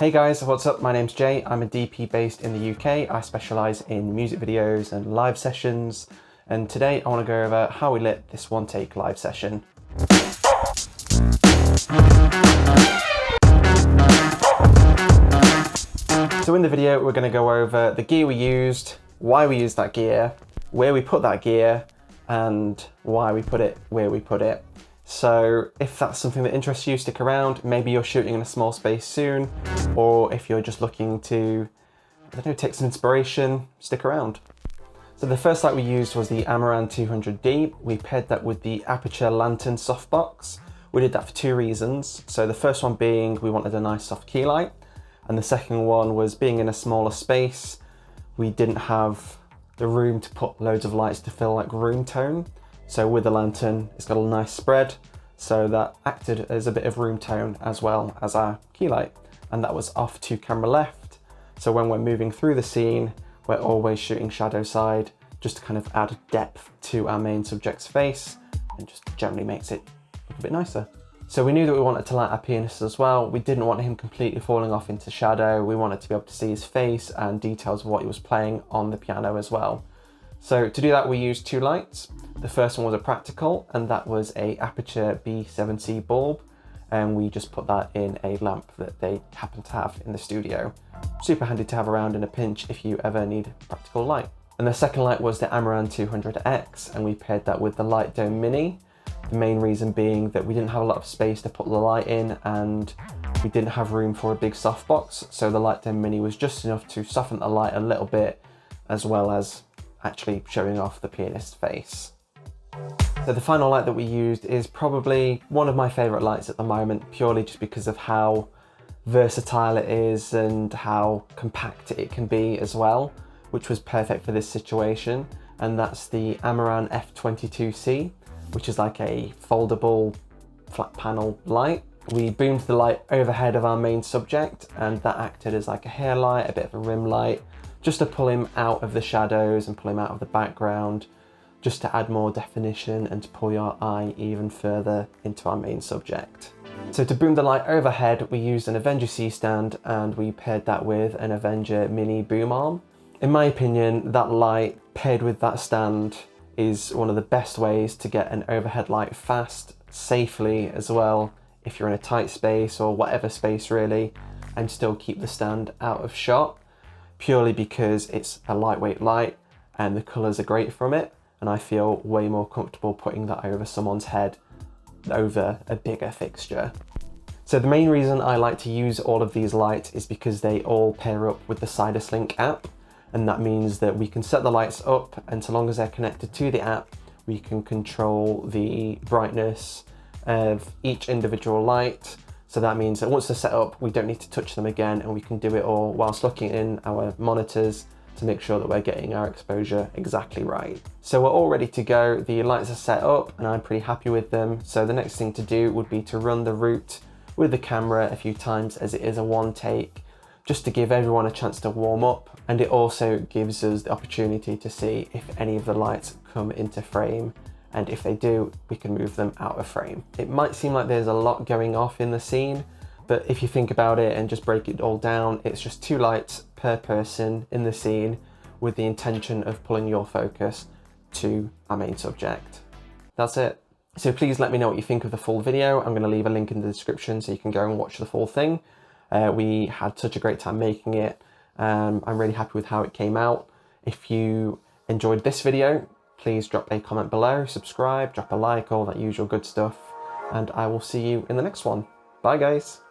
Hey guys, what's up? My name's Jay. I'm a DP based in the UK. I specialise in music videos and live sessions. And today I want to go over how we lit this one take live session. So in the video, we're going to go over the gear we used, why we used that gear, where we put that gear, and why we put it where we put it. So if that's something that interests you, stick around. Maybe you're shooting in a small space soon, or if you're just looking to, I don't know, take some inspiration, stick around. So the first light we used was the Amaran 200D. We paired that with the Aperture Lantern softbox. We did that for two reasons. So the first one being we wanted a nice soft key light, and the second one was being in a smaller space, we didn't have the room to put loads of lights to fill like room tone. So with the lantern, it's got a nice spread, so that acted as a bit of room tone as well as our key light. And that was off to camera left. So when we're moving through the scene, we're always shooting shadow side, just to kind of add depth to our main subject's face and just generally makes it look a bit nicer. So we knew that we wanted to light our pianist as well. We didn't want him completely falling off into shadow. We wanted to be able to see his face and details of what he was playing on the piano as well. So to do that, we used two lights. The first one was a practical, and that was a Aperture B7C bulb. And we just put that in a lamp that they happen to have in the studio. Super handy to have around in a pinch if you ever need practical light. And the second light was the Amaran 200X, and we paired that with the Light Dome Mini. The main reason being that we didn't have a lot of space to put the light in, and we didn't have room for a big softbox. So the Light Dome Mini was just enough to soften the light a little bit, as well as actually showing off the pianist's face. So the final light that we used is probably one of my favourite lights at the moment, purely just because of how versatile it is and how compact it can be as well, which was perfect for this situation. And that's the Amaran F22C, which is like a foldable flat panel light. We boomed the light overhead of our main subject, and that acted as like a hair light, a bit of a rim light, just to pull him out of the shadows and pull him out of the background, just to add more definition and to pull your eye even further into our main subject. So to boom the light overhead, we used an Avenger C stand, and we paired that with an Avenger Mini Boom Arm. In my opinion, that light paired with that stand is one of the best ways to get an overhead light fast, safely as well, if you're in a tight space or whatever space really, and still keep the stand out of shot, purely because it's a lightweight light and the colours are great from it. And I feel way more comfortable putting that over someone's head over a bigger fixture. So the main reason I like to use all of these lights is because they all pair up with the CytusLink app. And that means that we can set the lights up, and so long as they're connected to the app, we can control the brightness of each individual light. So that means that once they're set up, we don't need to touch them again, and we can do it all whilst looking in our monitors to make sure that we're getting our exposure exactly right. So we're all ready to go. The lights are set up and I'm pretty happy with them. So the next thing to do would be to run the route with the camera a few times, as it is a one take, just to give everyone a chance to warm up. And it also gives us the opportunity to see if any of the lights come into frame. And if they do, we can move them out of frame. It might seem like there's a lot going off in the scene, but if you think about it and just break it all down, it's just two lights per person in the scene with the intention of pulling your focus to our main subject. That's it. So please let me know what you think of the full video. I'm going to leave a link in the description so you can go and watch the full thing. We had such a great time making it. I'm really happy with how it came out. If you enjoyed this video, please drop a comment below, subscribe, drop a like, all that usual good stuff, and I will see you in the next one. Bye guys.